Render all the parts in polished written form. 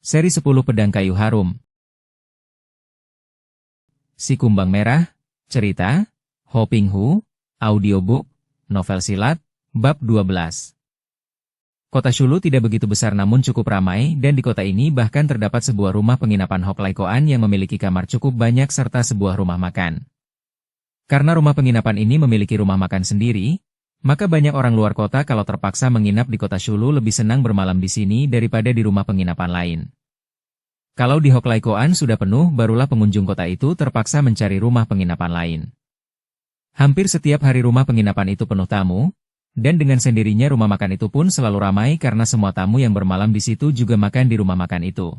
Seri 10 Pedang Kayu Harum. Si Kumbang Merah, cerita, Ho Ping Hu, audiobook, novel silat, bab 12. Kota Shulu tidak begitu besar namun cukup ramai dan di kota ini bahkan terdapat sebuah rumah penginapan Hok Lai Koan yang memiliki kamar cukup banyak serta sebuah rumah makan. Karena rumah penginapan ini memiliki rumah makan sendiri, maka banyak orang luar kota kalau terpaksa menginap di kota Shulu lebih senang bermalam di sini daripada di rumah penginapan lain. Kalau di Hok Lai Koan sudah penuh, barulah pengunjung kota itu terpaksa mencari rumah penginapan lain. Hampir setiap hari rumah penginapan itu penuh tamu, dan dengan sendirinya rumah makan itu pun selalu ramai karena semua tamu yang bermalam di situ juga makan di rumah makan itu.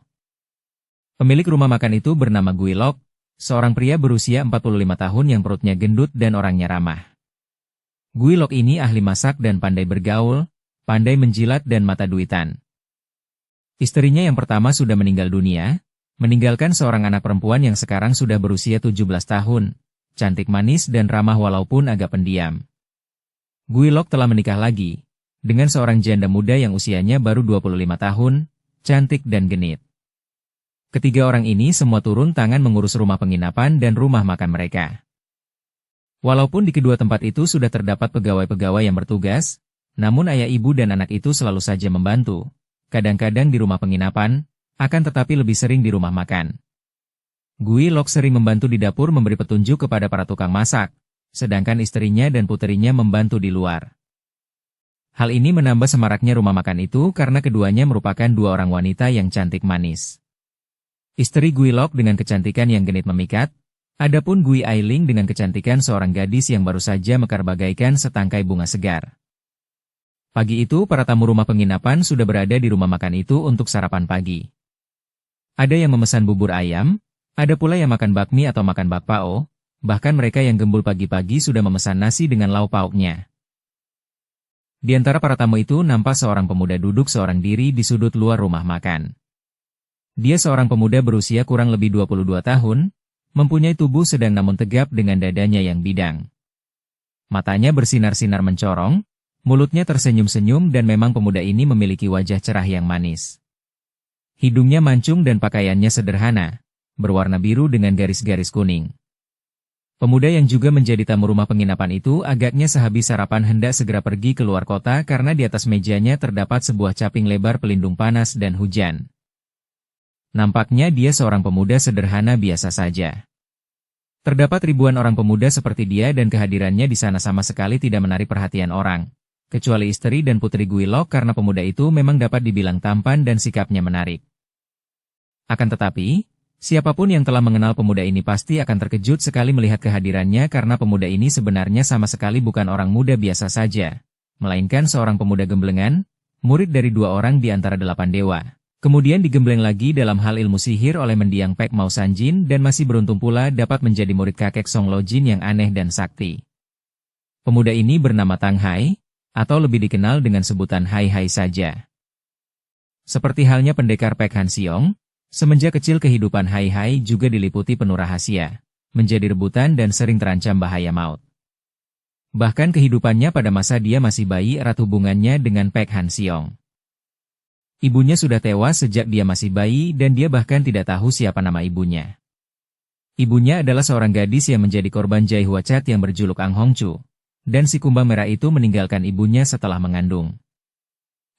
Pemilik rumah makan itu bernama Gui Lok, seorang pria berusia 45 tahun yang perutnya gendut dan orangnya ramah. Gui Lok ini ahli masak dan pandai bergaul, pandai menjilat dan mata duitan. Istrinya yang pertama sudah meninggal dunia, meninggalkan seorang anak perempuan yang sekarang sudah berusia 17 tahun, cantik manis dan ramah walaupun agak pendiam. Gui Lok telah menikah lagi, dengan seorang janda muda yang usianya baru 25 tahun, cantik dan genit. Ketiga orang ini semua turun tangan mengurus rumah penginapan dan rumah makan mereka. Walaupun di kedua tempat itu sudah terdapat pegawai-pegawai yang bertugas, namun ayah ibu dan anak itu selalu saja membantu. Kadang-kadang di rumah penginapan, akan tetapi lebih sering di rumah makan. Gui Lok sering membantu di dapur memberi petunjuk kepada para tukang masak, sedangkan istrinya dan puterinya membantu di luar. Hal ini menambah semaraknya rumah makan itu karena keduanya merupakan dua orang wanita yang cantik manis. Istri Gui Lok dengan kecantikan yang genit memikat, adapun Gui Ailing dengan kecantikan seorang gadis yang baru saja mekar bagaikan setangkai bunga segar. Pagi itu para tamu rumah penginapan sudah berada di rumah makan itu untuk sarapan pagi. Ada yang memesan bubur ayam, ada pula yang makan bakmi atau makan bakpao, bahkan mereka yang gembul pagi-pagi sudah memesan nasi dengan lauk pauknya. Di antara para tamu itu nampak seorang pemuda duduk seorang diri di sudut luar rumah makan. Dia seorang pemuda berusia kurang lebih 22 tahun, mempunyai tubuh sedang namun tegap dengan dadanya yang bidang. Matanya bersinar-sinar mencorong, mulutnya tersenyum-senyum dan memang pemuda ini memiliki wajah cerah yang manis. Hidungnya mancung dan pakaiannya sederhana, berwarna biru dengan garis-garis kuning. Pemuda yang juga menjadi tamu rumah penginapan itu agaknya sehabis sarapan hendak segera pergi ke luar kota karena di atas mejanya terdapat sebuah caping lebar pelindung panas dan hujan. Nampaknya dia seorang pemuda sederhana biasa saja. Terdapat ribuan orang pemuda seperti dia dan kehadirannya di sana sama sekali tidak menarik perhatian orang, kecuali istri dan putri Gui Lok karena pemuda itu memang dapat dibilang tampan dan sikapnya menarik. Akan tetapi, siapapun yang telah mengenal pemuda ini pasti akan terkejut sekali melihat kehadirannya karena pemuda ini sebenarnya sama sekali bukan orang muda biasa saja, melainkan seorang pemuda gemblengan, murid dari dua orang di antara 8 dewa. Kemudian digembleng lagi dalam hal ilmu sihir oleh mendiang Pek Mao Sanjin dan masih beruntung pula dapat menjadi murid kakek Song Lo Jin yang aneh dan sakti. Pemuda ini bernama Tang Hai, atau lebih dikenal dengan sebutan Hai Hai saja. Seperti halnya pendekar Pek Han Siong, semenjak kecil kehidupan Hai Hai juga diliputi penuh rahasia, menjadi rebutan dan sering terancam bahaya maut. Bahkan kehidupannya pada masa dia masih bayi erat hubungannya dengan Pek Han Siong. Ibunya sudah tewas sejak dia masih bayi dan dia bahkan tidak tahu siapa nama ibunya. Ibunya adalah seorang gadis yang menjadi korban Jai Hua Cat yang berjuluk Ang Hong Chu, dan si kumbang merah itu meninggalkan ibunya setelah mengandung.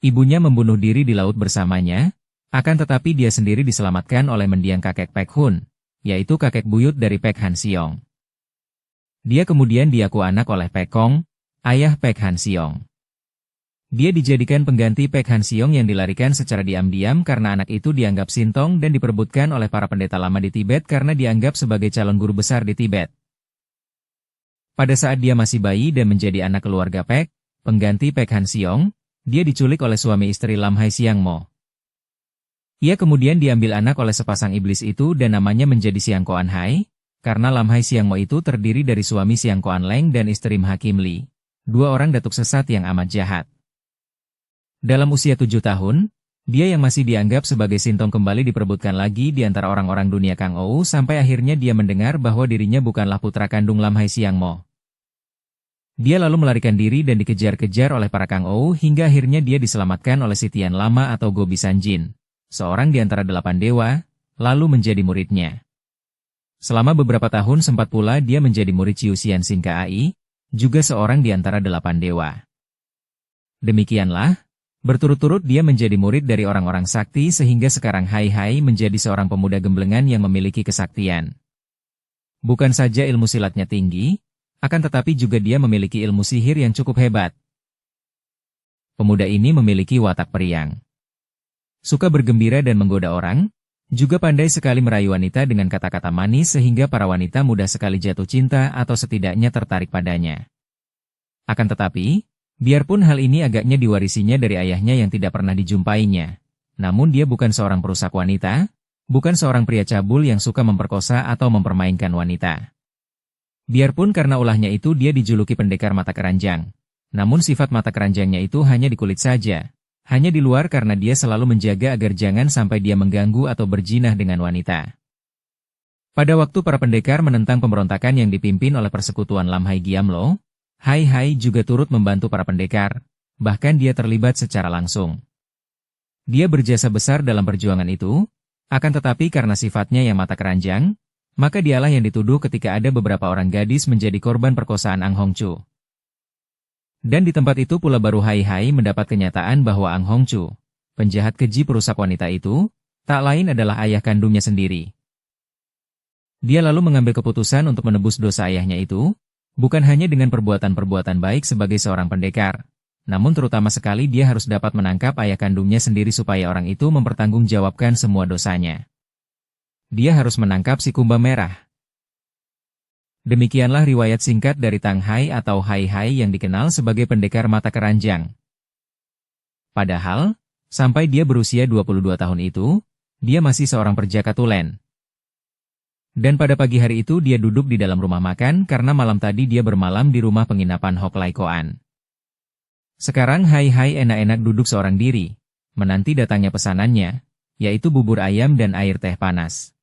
Ibunya membunuh diri di laut bersamanya, akan tetapi dia sendiri diselamatkan oleh mendiang kakek Pek Hun, yaitu kakek buyut dari Pek Han Siong. Dia kemudian diaku anak oleh Pek Kong, ayah Pek Han Siong. Dia dijadikan pengganti Pek Han Siong yang dilarikan secara diam-diam karena anak itu dianggap sintong dan diperebutkan oleh para pendeta lama di Tibet karena dianggap sebagai calon guru besar di Tibet. Pada saat dia masih bayi dan menjadi anak keluarga Pek, pengganti Pek Han Siong, dia diculik oleh suami istri Lam Hai Siang Mo. Ia kemudian diambil anak oleh sepasang iblis itu dan namanya menjadi Siang Koan Hai, karena Lam Hai Siang Mo itu terdiri dari suami Siang Koan Leng dan istri Hakim Li, dua orang datuk sesat yang amat jahat. Dalam usia 7 tahun, dia yang masih dianggap sebagai sintong kembali diperebutkan lagi di antara orang-orang dunia Kang Ou sampai akhirnya dia mendengar bahwa dirinya bukanlah putra kandung Lam Hai Siang Mo. Dia lalu melarikan diri dan dikejar-kejar oleh para Kang Ou hingga akhirnya dia diselamatkan oleh si Tian Lama atau Gobi Sanjin, seorang di antara 8 dewa, lalu menjadi muridnya. Selama beberapa tahun sempat pula dia menjadi murid Qiu Xianxin Kai, juga seorang di antara 8 dewa. Demikianlah, berturut-turut dia menjadi murid dari orang-orang sakti sehingga sekarang Hai Hai menjadi seorang pemuda gemblengan yang memiliki kesaktian. Bukan saja ilmu silatnya tinggi, akan tetapi juga dia memiliki ilmu sihir yang cukup hebat. Pemuda ini memiliki watak periang. Suka bergembira dan menggoda orang, juga pandai sekali merayu wanita dengan kata-kata manis sehingga para wanita mudah sekali jatuh cinta atau setidaknya tertarik padanya. Akan tetapi, biarpun hal ini agaknya diwarisinya dari ayahnya yang tidak pernah dijumpainya, namun dia bukan seorang perusak wanita, bukan seorang pria cabul yang suka memperkosa atau mempermainkan wanita. Biarpun karena ulahnya itu dia dijuluki pendekar mata keranjang, namun sifat mata keranjangnya itu hanya di kulit saja. Hanya di luar karena dia selalu menjaga agar jangan sampai dia mengganggu atau berjinah dengan wanita. Pada waktu para pendekar menentang pemberontakan yang dipimpin oleh persekutuan Lam Hai Giamlo, Hai Hai juga turut membantu para pendekar, bahkan dia terlibat secara langsung. Dia berjasa besar dalam perjuangan itu, akan tetapi karena sifatnya yang mata keranjang, maka dialah yang dituduh ketika ada beberapa orang gadis menjadi korban perkosaan Ang Hongchu. Dan di tempat itu pula baru Hai Hai mendapat kenyataan bahwa Ang Hongchu, penjahat keji perusak wanita itu, tak lain adalah ayah kandungnya sendiri. Dia lalu mengambil keputusan untuk menebus dosa ayahnya itu, bukan hanya dengan perbuatan-perbuatan baik sebagai seorang pendekar, namun terutama sekali dia harus dapat menangkap ayah kandungnya sendiri supaya orang itu mempertanggungjawabkan semua dosanya. Dia harus menangkap si kumbang merah. Demikianlah riwayat singkat dari Tang Hai atau Hai Hai yang dikenal sebagai pendekar mata keranjang. Padahal, sampai dia berusia 22 tahun itu, dia masih seorang perjaka tulen. Dan pada pagi hari itu dia duduk di dalam rumah makan karena malam tadi dia bermalam di rumah penginapan Hok Lai Koan. Sekarang Hai Hai enak-enak duduk seorang diri, menanti datangnya pesanannya, yaitu bubur ayam dan air teh panas.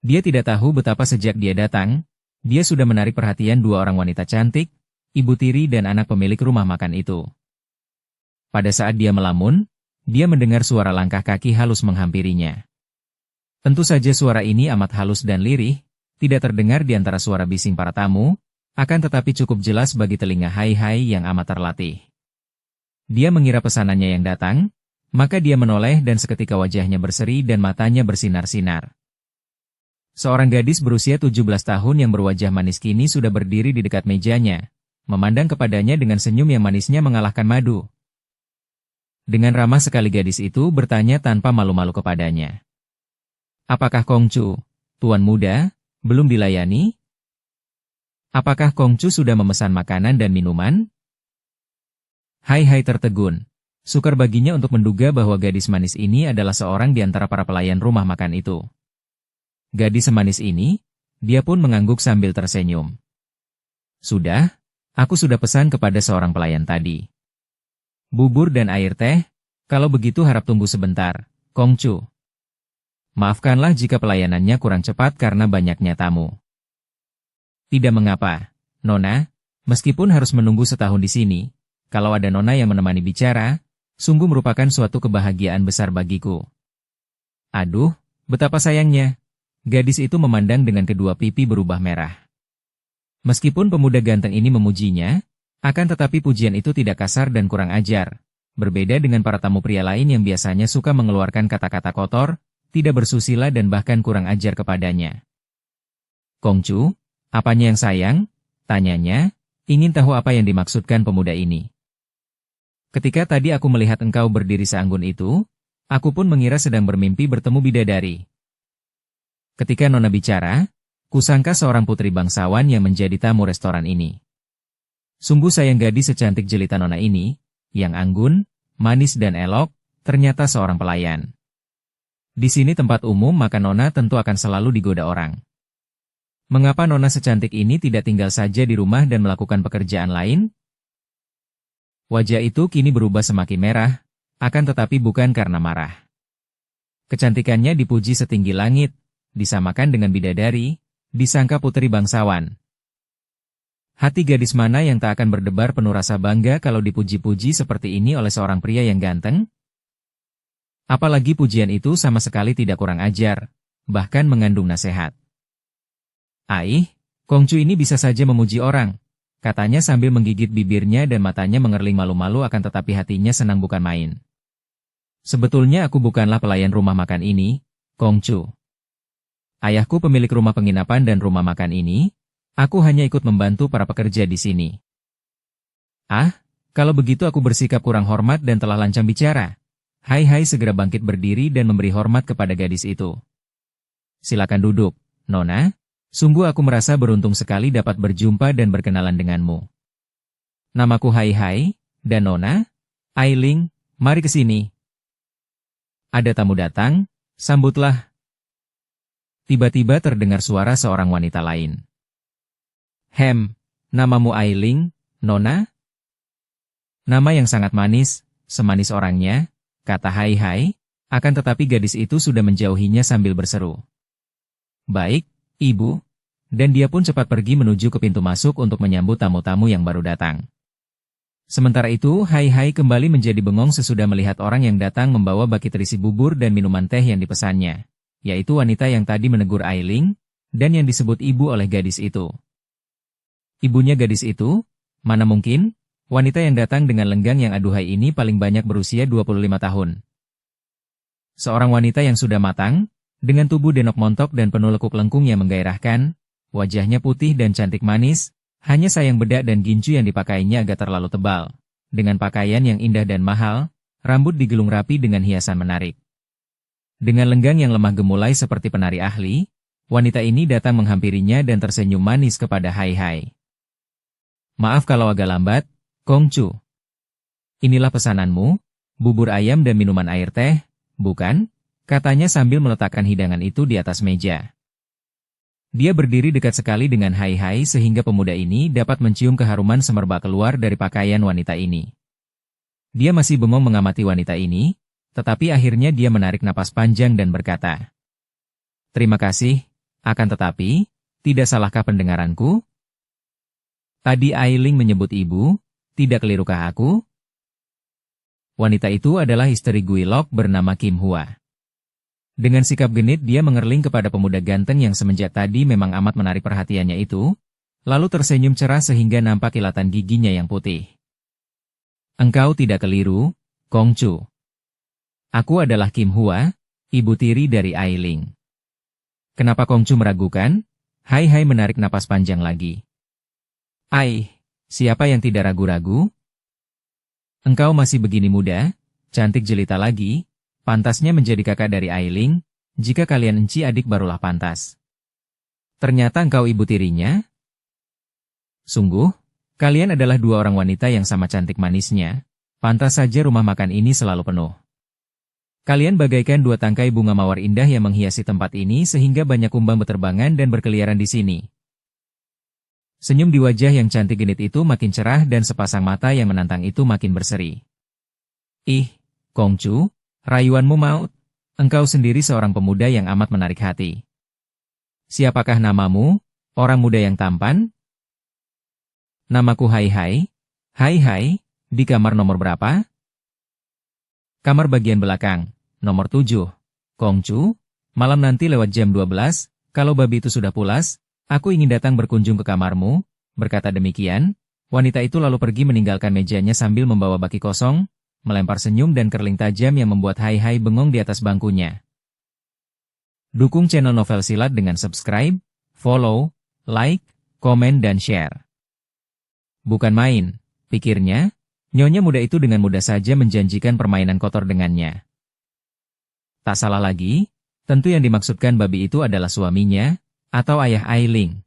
Dia tidak tahu betapa sejak dia datang, dia sudah menarik perhatian dua orang wanita cantik, ibu tiri dan anak pemilik rumah makan itu. Pada saat dia melamun, dia mendengar suara langkah kaki halus menghampirinya. Tentu saja suara ini amat halus dan lirih, tidak terdengar di antara suara bising para tamu, akan tetapi cukup jelas bagi telinga Hai Hai yang amat terlatih. Dia mengira pesanannya yang datang, maka dia menoleh dan seketika wajahnya berseri dan matanya bersinar-sinar. Seorang gadis berusia 17 tahun yang berwajah manis kini sudah berdiri di dekat mejanya, memandang kepadanya dengan senyum yang manisnya mengalahkan madu. Dengan ramah sekali gadis itu bertanya tanpa malu-malu kepadanya. Apakah Kongcu, tuan muda, belum dilayani? Apakah Kongcu sudah memesan makanan dan minuman? Hai Hai tertegun. Sukar baginya untuk menduga bahwa gadis manis ini adalah seorang di antara para pelayan rumah makan itu. Gadis semanis ini, dia pun mengangguk sambil tersenyum. Sudah, aku sudah pesan kepada seorang pelayan tadi. Bubur dan air teh, kalau begitu harap tunggu sebentar, Kongcu. Maafkanlah jika pelayanannya kurang cepat karena banyaknya tamu. Tidak mengapa, Nona, meskipun harus menunggu setahun di sini, kalau ada Nona yang menemani bicara, sungguh merupakan suatu kebahagiaan besar bagiku. Aduh, betapa sayangnya. Gadis itu memandang dengan kedua pipi berubah merah. Meskipun pemuda ganteng ini memujinya, akan tetapi pujian itu tidak kasar dan kurang ajar. Berbeda dengan para tamu pria lain yang biasanya suka mengeluarkan kata-kata kotor, tidak bersusila dan bahkan kurang ajar kepadanya. Kongcu, apanya yang sayang? Tanyanya, ingin tahu apa yang dimaksudkan pemuda ini. Ketika tadi aku melihat engkau berdiri seanggun itu, aku pun mengira sedang bermimpi bertemu bidadari. Ketika Nona bicara, kusangka seorang putri bangsawan yang menjadi tamu restoran ini. Sungguh sayang gadis secantik jelita Nona ini, yang anggun, manis dan elok, ternyata seorang pelayan. Di sini tempat umum maka Nona tentu akan selalu digoda orang. Mengapa Nona secantik ini tidak tinggal saja di rumah dan melakukan pekerjaan lain? Wajah itu kini berubah semakin merah, akan tetapi bukan karena marah. Kecantikannya dipuji setinggi langit, disamakan dengan bidadari, disangka putri bangsawan. Hati gadis mana yang tak akan berdebar penuh rasa bangga kalau dipuji-puji seperti ini oleh seorang pria yang ganteng? Apalagi pujian itu sama sekali tidak kurang ajar, bahkan mengandung nasihat. "Aih, Kongcu ini bisa saja memuji orang," katanya sambil menggigit bibirnya dan matanya mengerling malu-malu akan tetapi hatinya senang bukan main. "Sebetulnya aku bukanlah pelayan rumah makan ini, Kongcu. Ayahku pemilik rumah penginapan dan rumah makan ini, aku hanya ikut membantu para pekerja di sini." "Ah, kalau begitu aku bersikap kurang hormat dan telah lancang bicara." Hai segera bangkit berdiri dan memberi hormat kepada gadis itu. "Silakan duduk, Nona. Sungguh aku merasa beruntung sekali dapat berjumpa dan berkenalan denganmu. Namaku Hai, dan Nona, Ailing, mari ke sini. Ada tamu datang, sambutlah." Tiba-tiba terdengar suara seorang wanita lain. Namamu Ailing, Nona?" "Nama yang sangat manis, semanis orangnya," kata Hai, akan tetapi gadis itu sudah menjauhinya sambil berseru. "Baik, Ibu." Dan dia pun cepat pergi menuju ke pintu masuk untuk menyambut tamu-tamu yang baru datang. Sementara itu, Hai kembali menjadi bengong sesudah melihat orang yang datang membawa baki terisi bubur dan minuman teh yang dipesannya, yaitu wanita yang tadi menegur Ailing, dan yang disebut ibu oleh gadis itu. Ibunya gadis itu? Mana mungkin? Wanita yang datang dengan lenggang yang aduhai ini paling banyak berusia 25 tahun. Seorang wanita yang sudah matang, dengan tubuh denok montok dan penuh lekuk lengkung yang menggairahkan, wajahnya putih dan cantik manis, hanya sayang bedak dan gincu yang dipakainya agak terlalu tebal. Dengan pakaian yang indah dan mahal, rambut digulung rapi dengan hiasan menarik. Dengan lenggang yang lemah gemulai seperti penari ahli, wanita ini datang menghampirinya dan tersenyum manis kepada Hai. "Maaf kalau agak lambat, Kongcu. Inilah pesananmu, bubur ayam dan minuman air teh, bukan?" katanya sambil meletakkan hidangan itu di atas meja. Dia berdiri dekat sekali dengan Hai sehingga pemuda ini dapat mencium keharuman semerbak keluar dari pakaian wanita ini. Dia masih bengong mengamati wanita ini, tetapi akhirnya dia menarik napas panjang dan berkata, "Terima kasih, akan tetapi, tidak salahkah pendengaranku? Tadi Ailing menyebut ibu, tidak kelirukah aku?" Wanita itu adalah istri Guilok bernama Kim Hua. Dengan sikap genit dia mengerling kepada pemuda ganteng yang semenjak tadi memang amat menarik perhatiannya itu, lalu tersenyum cerah sehingga nampak kilatan giginya yang putih. "Engkau tidak keliru, Kongcu. Aku adalah Kim Hua, ibu tiri dari Ailing." "Kenapa Kongcu meragukan?" Hai menarik napas panjang lagi. Siapa yang tidak ragu-ragu? Engkau masih begini muda, cantik jelita lagi, pantasnya menjadi kakak dari Ailing, jika kalian enci adik barulah pantas. Ternyata engkau ibu tirinya? Sungguh, kalian adalah dua orang wanita yang sama cantik manisnya, pantas saja rumah makan ini selalu penuh. Kalian bagaikan dua tangkai bunga mawar indah yang menghiasi tempat ini sehingga banyak kumbang berterbangan dan berkeliaran di sini. Senyum di wajah yang cantik genit itu makin cerah dan sepasang mata yang menantang itu makin berseri. "Ih, Kongcu, rayuanmu maut, engkau sendiri seorang pemuda yang amat menarik hati. Siapakah namamu, orang muda yang tampan?" "Namaku Hai, di kamar nomor berapa?" "Kamar bagian belakang, nomor 7. Kongcu, malam nanti lewat jam 12, kalau babi itu sudah pulas, aku ingin datang berkunjung ke kamarmu." Berkata demikian, wanita itu lalu pergi meninggalkan mejanya sambil membawa baki kosong, melempar senyum dan kerling tajam yang membuat Hai bengong di atas bangkunya. Dukung channel Novel Silat dengan subscribe, follow, like, komen dan share. Bukan main, pikirnya, nyonya muda itu dengan mudah saja menjanjikan permainan kotor dengannya. Tak salah lagi, tentu yang dimaksudkan babi itu adalah suaminya, atau ayah Ailing.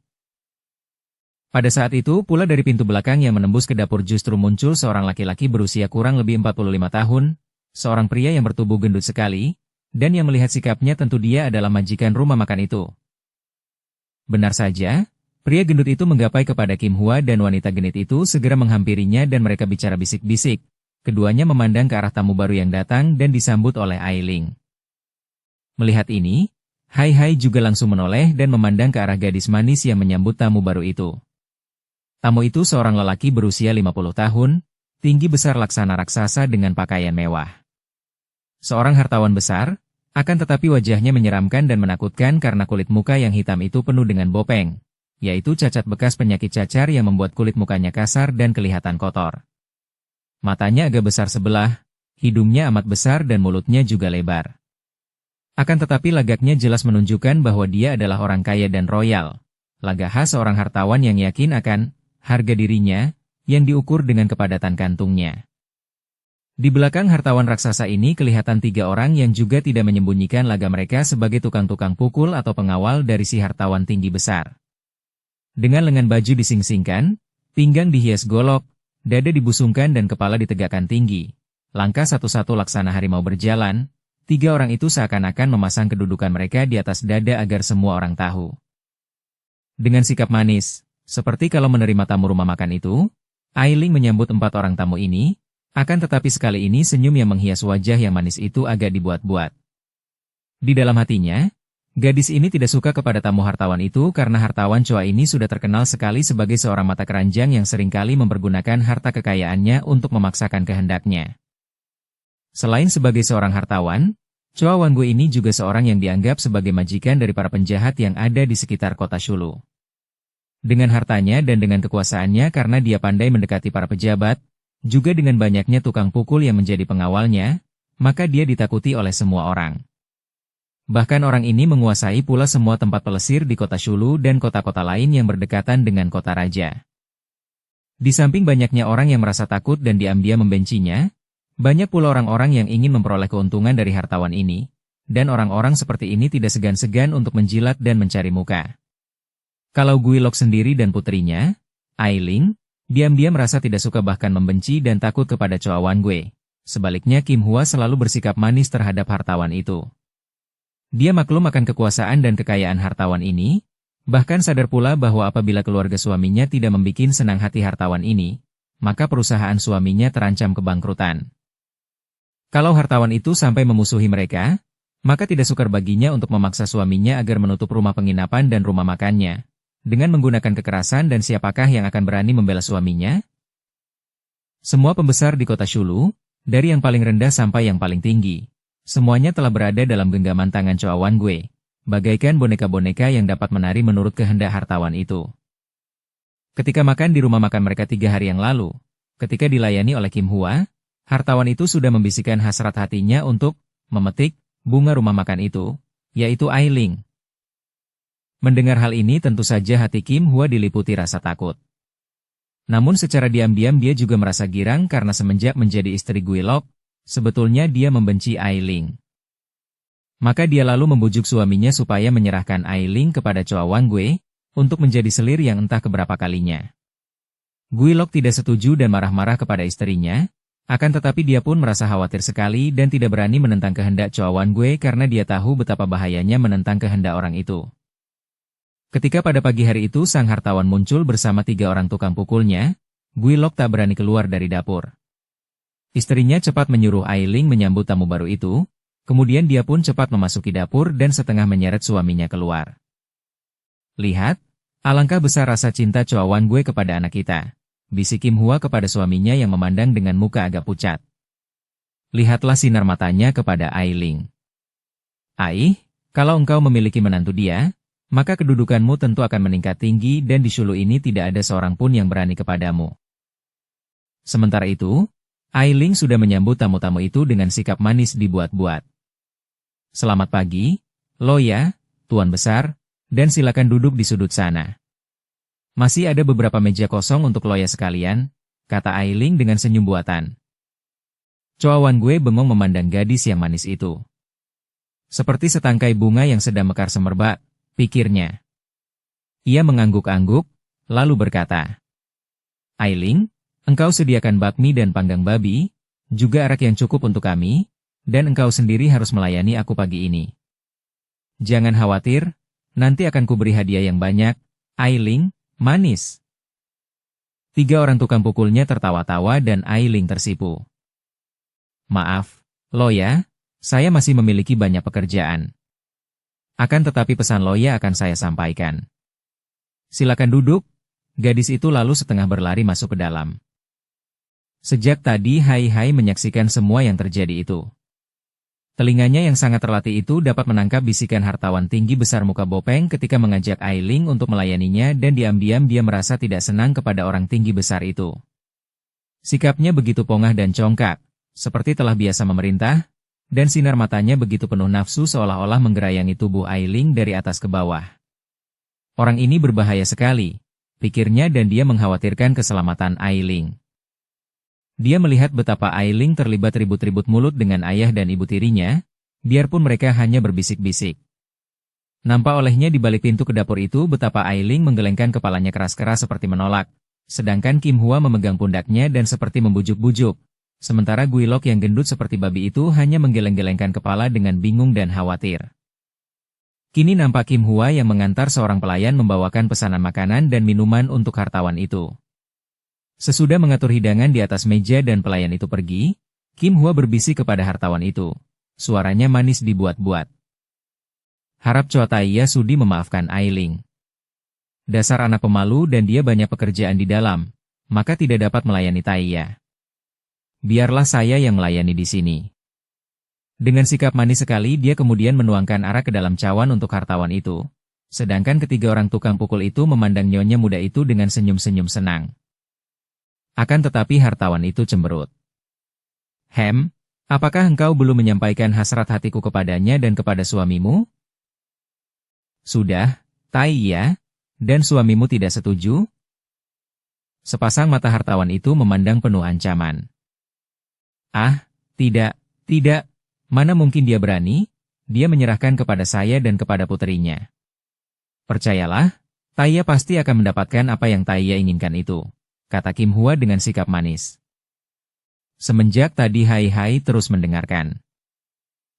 Pada saat itu pula dari pintu belakang yang menembus ke dapur justru muncul seorang laki-laki berusia kurang lebih 45 tahun, seorang pria yang bertubuh gendut sekali, dan yang melihat sikapnya tentu dia adalah majikan rumah makan itu. Benar saja, pria gendut itu menggapai kepada Kim Hua dan wanita genit itu segera menghampirinya dan mereka bicara bisik-bisik. Keduanya memandang ke arah tamu baru yang datang dan disambut oleh Ailing. Melihat ini, Hai juga langsung menoleh dan memandang ke arah gadis manis yang menyambut tamu baru itu. Tamu itu seorang lelaki berusia 50 tahun, tinggi besar laksana raksasa dengan pakaian mewah. Seorang hartawan besar, akan tetapi wajahnya menyeramkan dan menakutkan karena kulit muka yang hitam itu penuh dengan bopeng, yaitu cacat bekas penyakit cacar yang membuat kulit mukanya kasar dan kelihatan kotor. Matanya agak besar sebelah, hidungnya amat besar dan mulutnya juga lebar. Akan tetapi lagaknya jelas menunjukkan bahwa dia adalah orang kaya dan royal. Lagak khas seorang hartawan yang yakin akan harga dirinya, yang diukur dengan kepadatan kantungnya. Di belakang hartawan raksasa ini kelihatan 3 orang yang juga tidak menyembunyikan laga mereka sebagai tukang-tukang pukul atau pengawal dari si hartawan tinggi besar. Dengan lengan baju disingsingkan, pinggang dihias golok, dada dibusungkan dan kepala ditegakkan tinggi. Langkah satu-satu laksana harimau berjalan, 3 orang itu seakan-akan memasang kedudukan mereka di atas dada agar semua orang tahu. Dengan sikap manis, seperti kalau menerima tamu rumah makan itu, Ai Ling menyambut 4 orang tamu ini. Akan tetapi sekali ini senyum yang menghias wajah yang manis itu agak dibuat-buat. Di dalam hatinya, gadis ini tidak suka kepada tamu hartawan itu karena hartawan Chua ini sudah terkenal sekali sebagai seorang mata keranjang yang seringkali mempergunakan harta kekayaannya untuk memaksakan kehendaknya. Selain sebagai seorang hartawan, Chua Wanggue ini juga seorang yang dianggap sebagai majikan dari para penjahat yang ada di sekitar kota Shulu. Dengan hartanya dan dengan kekuasaannya karena dia pandai mendekati para pejabat, juga dengan banyaknya tukang pukul yang menjadi pengawalnya, maka dia ditakuti oleh semua orang. Bahkan orang ini menguasai pula semua tempat pelesir di kota Shulu dan kota-kota lain yang berdekatan dengan kota raja. Di samping banyaknya orang yang merasa takut dan diam-diam membencinya, banyak pula orang-orang yang ingin memperoleh keuntungan dari hartawan ini, dan orang-orang seperti ini tidak segan-segan untuk menjilat dan mencari muka. Kalau Gui Lok sendiri dan putrinya, Ai Ling, diam-diam merasa tidak suka bahkan membenci dan takut kepada Chua Wanggue. Sebaliknya Kim Hua selalu bersikap manis terhadap hartawan itu. Dia maklum akan kekuasaan dan kekayaan hartawan ini, bahkan sadar pula bahwa apabila keluarga suaminya tidak membikin senang hati hartawan ini, maka perusahaan suaminya terancam kebangkrutan. Kalau hartawan itu sampai memusuhi mereka, maka tidak sukar baginya untuk memaksa suaminya agar menutup rumah penginapan dan rumah makannya. Dengan menggunakan kekerasan dan siapakah yang akan berani membela suaminya? Semua pembesar di kota Shulu, dari yang paling rendah sampai yang paling tinggi, semuanya telah berada dalam genggaman tangan Chua Wanggue, bagaikan boneka-boneka yang dapat menari menurut kehendak hartawan itu. Ketika makan di rumah makan mereka 3 hari yang lalu, ketika dilayani oleh Kim Hua, hartawan itu sudah membisikkan hasrat hatinya untuk memetik bunga rumah makan itu, yaitu Ai Ling. Mendengar hal ini tentu saja hati Kim Hua diliputi rasa takut. Namun secara diam-diam dia juga merasa girang karena semenjak menjadi istri Gui Lok, sebetulnya dia membenci Ai Ling. Maka dia lalu membujuk suaminya supaya menyerahkan Ai Ling kepada Chua Wanggue, untuk menjadi selir yang entah keberapa kalinya. Gui Lok tidak setuju dan marah-marah kepada istrinya, akan tetapi dia pun merasa khawatir sekali dan tidak berani menentang kehendak Chua Wanggue karena dia tahu betapa bahayanya menentang kehendak orang itu. Ketika pada pagi hari itu sang hartawan muncul bersama 3 orang tukang pukulnya, Gui Lok tak berani keluar dari dapur. Istrinya cepat menyuruh Ai Ling menyambut tamu baru itu, kemudian dia pun cepat memasuki dapur dan setengah menyeret suaminya keluar. Lihat, alangkah besar rasa cinta Chua Wanggue kepada anak kita, bisik Kim Hua kepada suaminya yang memandang dengan muka agak pucat. Lihatlah sinar matanya kepada Ai Ling. Ai, kalau engkau memiliki menantu dia, maka kedudukanmu tentu akan meningkat tinggi dan di Shulu ini tidak ada seorang pun yang berani kepadamu. Sementara itu, Ai Ling sudah menyambut tamu-tamu itu dengan sikap manis dibuat-buat. Selamat pagi, Loya, Tuan Besar, dan silakan duduk di sudut sana. Masih ada beberapa meja kosong untuk Loya sekalian, kata Ai Ling dengan senyum buatan. Chua Wanggue bengong memandang gadis yang manis itu. Seperti setangkai bunga yang sedang mekar semerbak, pikirnya. Ia mengangguk-angguk, lalu berkata, Ai Ling, engkau sediakan bakmi dan panggang babi, juga arak yang cukup untuk kami, dan engkau sendiri harus melayani aku pagi ini. Jangan khawatir, nanti akan kuberi hadiah yang banyak, Ai Ling, manis. 3 orang tukang pukulnya tertawa-tawa dan Ai Ling tersipu. Maaf, Loya, saya masih memiliki banyak pekerjaan. Akan tetapi pesan Loya akan saya sampaikan. Silakan duduk, gadis itu lalu setengah berlari masuk ke dalam. Sejak tadi Hai menyaksikan semua yang terjadi itu. Telinganya yang sangat terlatih itu dapat menangkap bisikan hartawan tinggi besar muka Bopeng ketika mengajak Ailing untuk melayaninya dan diam-diam dia merasa tidak senang kepada orang tinggi besar itu. Sikapnya begitu pongah dan congkak, seperti telah biasa memerintah, dan sinar matanya begitu penuh nafsu seolah-olah menggerayangi tubuh Ailing dari atas ke bawah. Orang ini berbahaya sekali, pikirnya dan dia mengkhawatirkan keselamatan Ailing. Dia melihat betapa Ailing terlibat ribut-ribut mulut dengan ayah dan ibu tirinya, biarpun mereka hanya berbisik-bisik. Nampak olehnya di balik pintu ke dapur itu betapa Ailing menggelengkan kepalanya keras-keras seperti menolak, sedangkan Kim Hua memegang pundaknya dan seperti membujuk-bujuk, sementara Guilok yang gendut seperti babi itu hanya menggeleng-gelengkan kepala dengan bingung dan khawatir. Kini nampak Kim Hua yang mengantar seorang pelayan membawakan pesanan makanan dan minuman untuk hartawan itu. Sesudah mengatur hidangan di atas meja dan pelayan itu pergi, Kim Hua berbisik kepada hartawan itu. Suaranya manis dibuat-buat. Harap Choa Taiya sudi memaafkan Ailing. Dasar anak pemalu dan dia banyak pekerjaan di dalam, maka tidak dapat melayani Taiya. Biarlah saya yang melayani di sini. Dengan sikap manis sekali dia kemudian menuangkan arak ke dalam cawan untuk hartawan itu. Sedangkan ketiga orang tukang pukul itu memandang nyonya muda itu dengan senyum-senyum senang. Akan tetapi hartawan itu cemberut. Apakah engkau belum menyampaikan hasrat hatiku kepadanya dan kepada suamimu? Sudah, Taiya, dan suamimu tidak setuju? Sepasang mata hartawan itu memandang penuh ancaman. Tidak, mana mungkin dia berani? Dia menyerahkan kepada saya dan kepada puterinya. Percayalah, Taiya pasti akan mendapatkan apa yang Taiya inginkan itu, kata Kim Hua dengan sikap manis. Semenjak tadi Hai terus mendengarkan.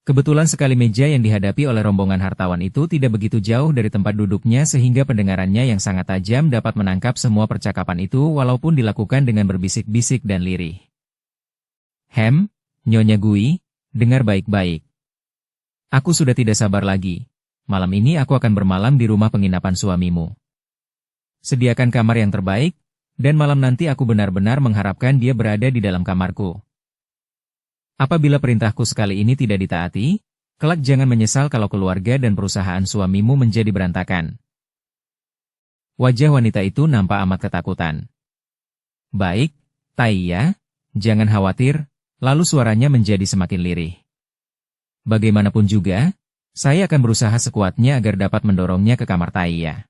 Kebetulan sekali meja yang dihadapi oleh rombongan hartawan itu tidak begitu jauh dari tempat duduknya sehingga pendengarannya yang sangat tajam dapat menangkap semua percakapan itu walaupun dilakukan dengan berbisik-bisik dan lirih. Nyonya Gui, dengar baik-baik. Aku sudah tidak sabar lagi. Malam ini aku akan bermalam di rumah penginapan suamimu. Sediakan kamar yang terbaik, dan malam nanti aku benar-benar mengharapkan dia berada di dalam kamarku. Apabila perintahku sekali ini tidak ditaati, kelak jangan menyesal kalau keluarga dan perusahaan suamimu menjadi berantakan. Wajah wanita itu nampak amat ketakutan. Baik, Taiya, jangan khawatir, lalu suaranya menjadi semakin lirih. Bagaimanapun juga, saya akan berusaha sekuatnya agar dapat mendorongnya ke kamar Taiya.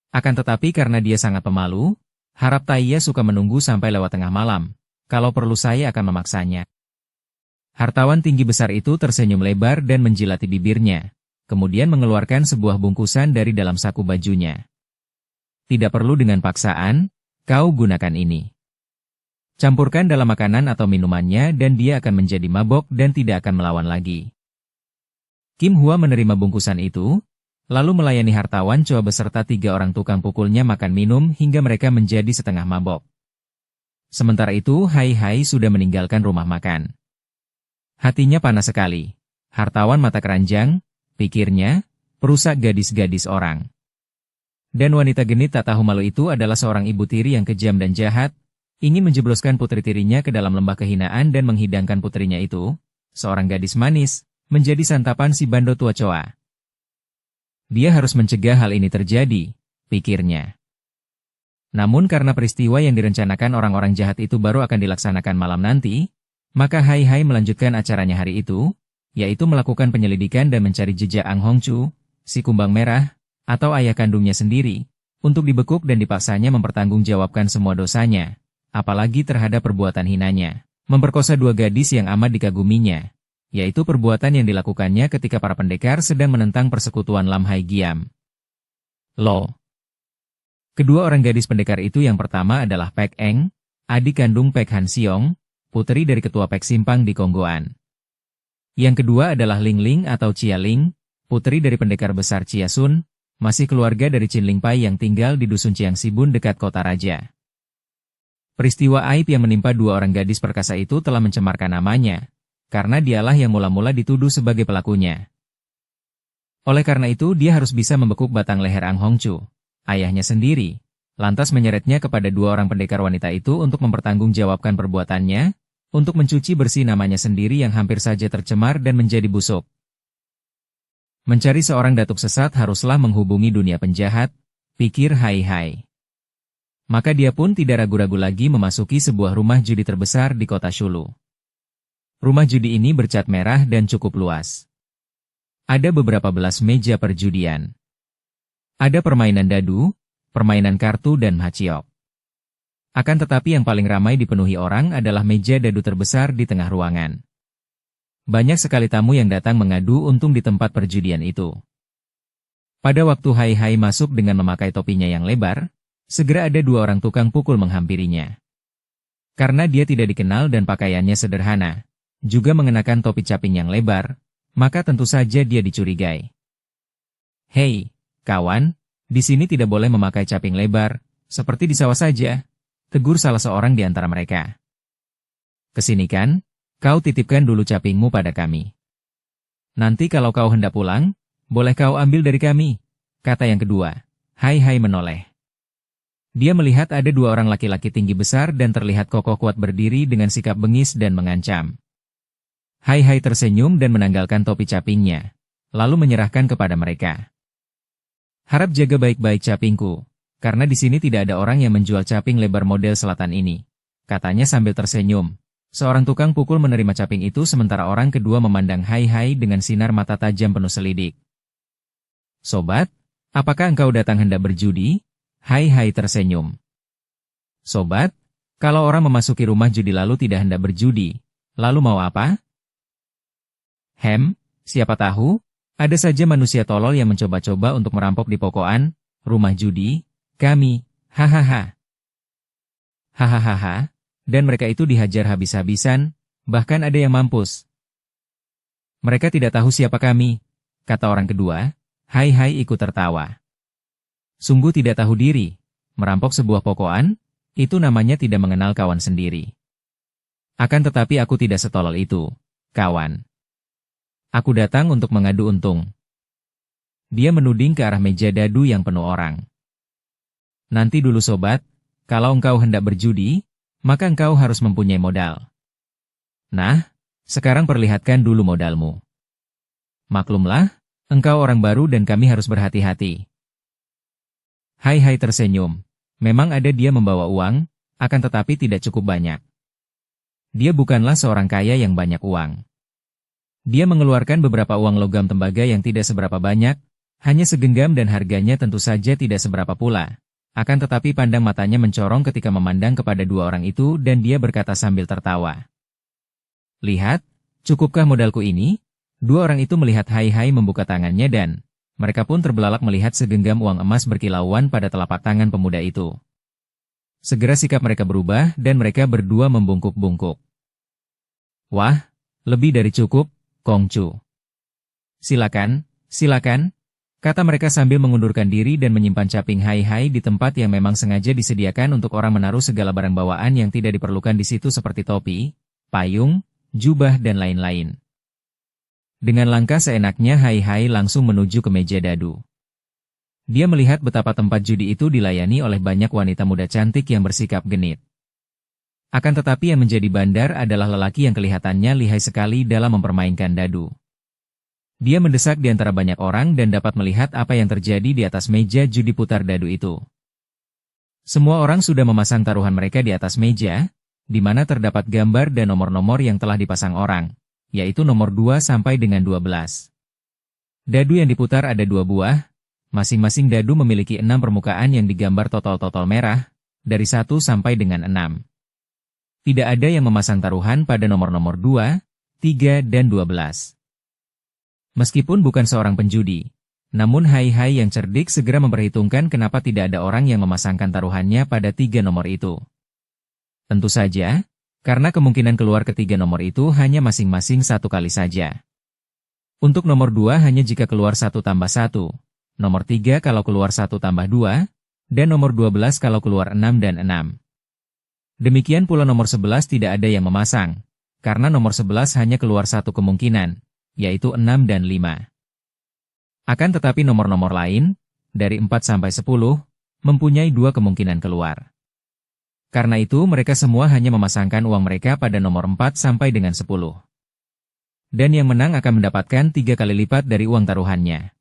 Akan tetapi karena dia sangat pemalu, harap Taiya suka menunggu sampai lewat tengah malam, kalau perlu saya akan memaksanya. Hartawan tinggi besar itu tersenyum lebar dan menjilati bibirnya, kemudian mengeluarkan sebuah bungkusan dari dalam saku bajunya. Tidak perlu dengan paksaan, kau gunakan ini. Campurkan dalam makanan atau minumannya dan dia akan menjadi mabok dan tidak akan melawan lagi. Kim Hua menerima bungkusan itu, lalu melayani hartawan Choa beserta 3 orang tukang pukulnya makan minum hingga mereka menjadi setengah mabok. Sementara itu Hai sudah meninggalkan rumah makan. Hatinya panas sekali. Hartawan mata keranjang, pikirnya, perusak gadis-gadis orang. Dan wanita genit tak tahu malu itu adalah seorang ibu tiri yang kejam dan jahat, ingin menjebloskan putri tirinya ke dalam lembah kehinaan dan menghidangkan putrinya itu, seorang gadis manis, menjadi santapan si bando tua Choa. Dia harus mencegah hal ini terjadi, pikirnya. Namun karena peristiwa yang direncanakan orang-orang jahat itu baru akan dilaksanakan malam nanti, maka Hai melanjutkan acaranya hari itu, yaitu melakukan penyelidikan dan mencari jejak Ang Hongchu, si kumbang merah, atau ayah kandungnya sendiri, untuk dibekuk dan dipaksanya mempertanggungjawabkan semua dosanya, apalagi terhadap perbuatan hinanya, memperkosa 2 gadis yang amat dikaguminya, yaitu perbuatan yang dilakukannya ketika para pendekar sedang menentang persekutuan Lam Hai Giam. Kedua orang gadis pendekar itu yang pertama adalah Pek Eng, adik kandung Pek Han Siong, putri dari ketua Pek Simpang di Konggoan. Yang kedua adalah Ling Ling atau Chia Ling, putri dari pendekar besar Chia Sun, masih keluarga dari Chin Ling Pai yang tinggal di dusun Chiang Sibun dekat kota raja. Peristiwa aib yang menimpa 2 orang gadis perkasa itu telah mencemarkan namanya, karena dialah yang mula-mula dituduh sebagai pelakunya. Oleh karena itu dia harus bisa membekuk batang leher Ang Hongchu, ayahnya sendiri, lantas menyeretnya kepada 2 orang pendekar wanita itu untuk mempertanggungjawabkan perbuatannya, untuk mencuci bersih namanya sendiri yang hampir saja tercemar dan menjadi busuk. Mencari seorang datuk sesat haruslah menghubungi dunia penjahat, pikir Hai. Maka dia pun tidak ragu-ragu lagi memasuki sebuah rumah judi terbesar di kota Shulu. Rumah judi ini bercat merah dan cukup luas. Ada beberapa belas meja perjudian. Ada permainan dadu, permainan kartu dan machiok. Akan tetapi yang paling ramai dipenuhi orang adalah meja dadu terbesar di tengah ruangan. Banyak sekali tamu yang datang mengadu untung di tempat perjudian itu. Pada waktu Hai masuk dengan memakai topinya yang lebar, segera ada dua orang tukang pukul menghampirinya. Karena dia tidak dikenal dan pakaiannya sederhana, juga mengenakan topi caping yang lebar, maka tentu saja dia dicurigai. Hei, kawan, di sini tidak boleh memakai caping lebar, seperti di sawah saja, tegur salah seorang di antara mereka. Kesini kan, kau titipkan dulu capingmu pada kami. Nanti kalau kau hendak pulang, boleh kau ambil dari kami, kata yang kedua. Hai menoleh. Dia melihat ada dua orang laki-laki tinggi besar dan terlihat kokoh kuat berdiri dengan sikap bengis dan mengancam. Hai tersenyum dan menanggalkan topi capingnya, lalu menyerahkan kepada mereka. Harap jaga baik-baik capingku, karena di sini tidak ada orang yang menjual caping lebar model selatan ini, katanya sambil tersenyum. Seorang tukang pukul menerima caping itu sementara orang kedua memandang Hai dengan sinar mata tajam penuh selidik. Sobat, apakah engkau datang hendak berjudi? Hai tersenyum. Sobat, kalau orang memasuki rumah judi lalu tidak hendak berjudi, lalu mau apa? Siapa tahu, ada saja manusia tolol yang mencoba-coba untuk merampok di pokokan rumah judi kami, hahaha. Hahaha, dan mereka itu dihajar habis-habisan, bahkan ada yang mampus. Mereka tidak tahu siapa kami, kata orang kedua. Hai ikut tertawa. Sungguh tidak tahu diri, merampok sebuah pokokan, itu namanya tidak mengenal kawan sendiri. Akan tetapi aku tidak setolol itu, kawan. Aku datang untuk mengadu untung. Dia menuding ke arah meja dadu yang penuh orang. Nanti dulu sobat, kalau engkau hendak berjudi, maka engkau harus mempunyai modal. Nah, sekarang perlihatkan dulu modalmu. Maklumlah, engkau orang baru dan kami harus berhati-hati. Hai tersenyum. Memang ada dia membawa uang, akan tetapi tidak cukup banyak. Dia bukanlah seorang kaya yang banyak uang. Dia mengeluarkan beberapa uang logam tembaga yang tidak seberapa banyak, hanya segenggam dan harganya tentu saja tidak seberapa pula. Akan tetapi pandang matanya mencorong ketika memandang kepada dua orang itu dan dia berkata sambil tertawa. Lihat, cukupkah modalku ini? Dua orang itu melihat Hai membuka tangannya dan mereka pun terbelalak melihat segenggam uang emas berkilauan pada telapak tangan pemuda itu. Segera sikap mereka berubah dan mereka berdua membungkuk-bungkuk. Wah, lebih dari cukup, Kongcu. Silakan, kata mereka sambil mengundurkan diri dan menyimpan caping Hai di tempat yang memang sengaja disediakan untuk orang menaruh segala barang bawaan yang tidak diperlukan di situ seperti topi, payung, jubah dan lain-lain. Dengan langkah seenaknya Hai langsung menuju ke meja dadu. Dia melihat betapa tempat judi itu dilayani oleh banyak wanita muda cantik yang bersikap genit. Akan tetapi yang menjadi bandar adalah lelaki yang kelihatannya lihai sekali dalam mempermainkan dadu. Dia mendesak di antara banyak orang dan dapat melihat apa yang terjadi di atas meja judi putar dadu itu. Semua orang sudah memasang taruhan mereka di atas meja, di mana terdapat gambar dan nomor-nomor yang telah dipasang orang, yaitu nomor 2 sampai dengan 12. Dadu yang diputar ada 2 buah, masing-masing dadu memiliki 6 permukaan yang digambar totol-totol merah, dari 1 sampai dengan 6. Tidak ada yang memasang taruhan pada nomor-nomor 2, 3, dan 12. Meskipun bukan seorang penjudi, namun Hai yang cerdik segera memperhitungkan kenapa tidak ada orang yang memasangkan taruhannya pada 3 nomor itu. Tentu saja, karena kemungkinan keluar ketiga nomor itu hanya masing-masing 1 kali saja. Untuk nomor 2 hanya jika keluar 1 tambah 1, nomor 3 kalau keluar 1 tambah 2, dan nomor 12 kalau keluar 6 dan 6. Demikian pula nomor 11 tidak ada yang memasang, karena nomor 11 hanya keluar 1 kemungkinan, yaitu 6 dan 5. Akan tetapi nomor-nomor lain, dari 4 sampai 10, mempunyai 2 kemungkinan keluar. Karena itu mereka semua hanya memasangkan uang mereka pada nomor 4 sampai dengan 10. Dan yang menang akan mendapatkan 3 kali lipat dari uang taruhannya.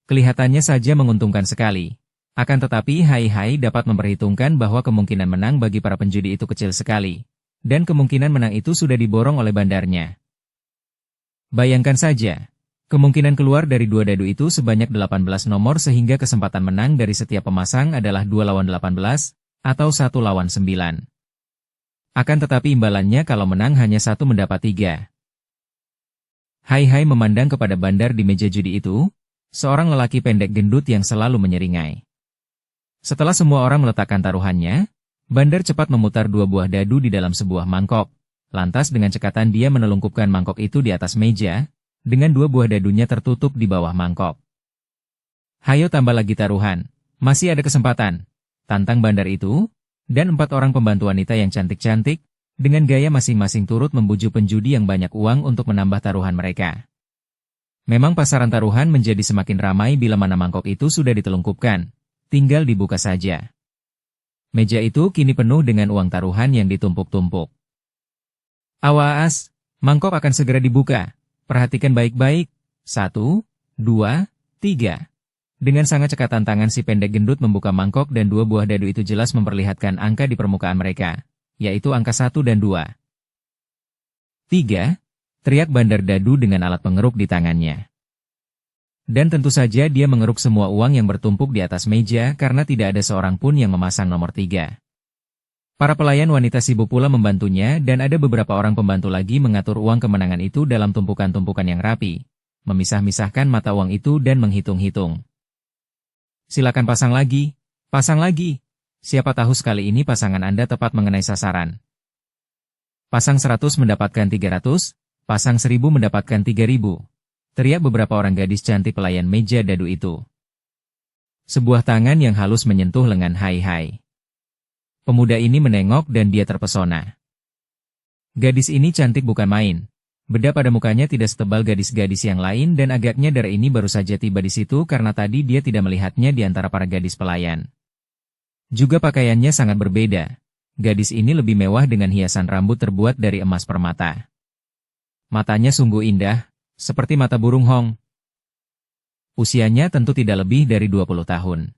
Kelihatannya saja menguntungkan sekali. Akan tetapi Hai dapat memperhitungkan bahwa kemungkinan menang bagi para penjudi itu kecil sekali. Dan kemungkinan menang itu sudah diborong oleh bandarnya. Bayangkan saja, kemungkinan keluar dari 2 dadu itu sebanyak 18 nomor sehingga kesempatan menang dari setiap pemasang adalah 2 lawan 18, atau 1 lawan 9. Akan tetapi imbalannya kalau menang hanya 1 mendapat 3. Hai memandang kepada bandar di meja judi itu, seorang lelaki pendek gendut yang selalu menyeringai. Setelah semua orang meletakkan taruhannya, bandar cepat memutar 2 buah dadu di dalam sebuah mangkok. Lantas dengan cekatan dia menelungkupkan mangkok itu di atas meja, dengan 2 buah dadunya tertutup di bawah mangkok. Hayo tambah lagi taruhan, masih ada kesempatan, tantang bandar itu, dan 4 orang pembantu wanita yang cantik-cantik, dengan gaya masing-masing turut membujuk penjudi yang banyak uang untuk menambah taruhan mereka. Memang pasaran taruhan menjadi semakin ramai bila mana mangkok itu sudah ditelungkupkan, tinggal dibuka saja. Meja itu kini penuh dengan uang taruhan yang ditumpuk-tumpuk. Awas, mangkok akan segera dibuka. Perhatikan baik-baik. 1, 2, 3. Dengan sangat cekatan tangan si pendek gendut membuka mangkok dan 2 buah dadu itu jelas memperlihatkan angka di permukaan mereka, yaitu angka 1 dan 2. 3. Teriak bandar dadu dengan alat pengeruk di tangannya. Dan tentu saja dia mengeruk semua uang yang bertumpuk di atas meja karena tidak ada seorang pun yang memasang nomor 3. Para pelayan wanita sibuk pula membantunya dan ada beberapa orang pembantu lagi mengatur uang kemenangan itu dalam tumpukan-tumpukan yang rapi, memisah-misahkan mata uang itu dan menghitung-hitung. Silakan pasang lagi, pasang lagi. Siapa tahu sekali ini pasangan Anda tepat mengenai sasaran. Pasang 100 mendapatkan 300, pasang 1000 mendapatkan 3000. Teriak beberapa orang gadis cantik pelayan meja dadu itu. Sebuah tangan yang halus menyentuh lengan Hai. Pemuda ini menengok dan dia terpesona. Gadis ini cantik bukan main. Beda pada mukanya tidak setebal gadis-gadis yang lain dan agaknya darah ini baru saja tiba di situ karena tadi dia tidak melihatnya di antara para gadis pelayan. Juga pakaiannya sangat berbeda. Gadis ini lebih mewah dengan hiasan rambut terbuat dari emas permata. Matanya sungguh indah, seperti mata burung hong. Usianya tentu tidak lebih dari 20 tahun.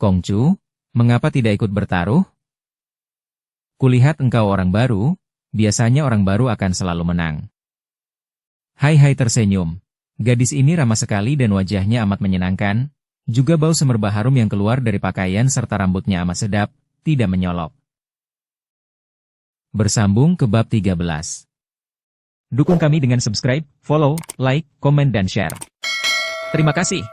Kongcu, mengapa tidak ikut bertaruh? Kulihat engkau orang baru, biasanya orang baru akan selalu menang. Hai tersenyum. Gadis ini ramah sekali dan wajahnya amat menyenangkan. Juga bau semerbak harum yang keluar dari pakaian serta rambutnya amat sedap, tidak menyolok. Bersambung ke bab 13. Dukung kami dengan subscribe, follow, like, komen dan share. Terima kasih.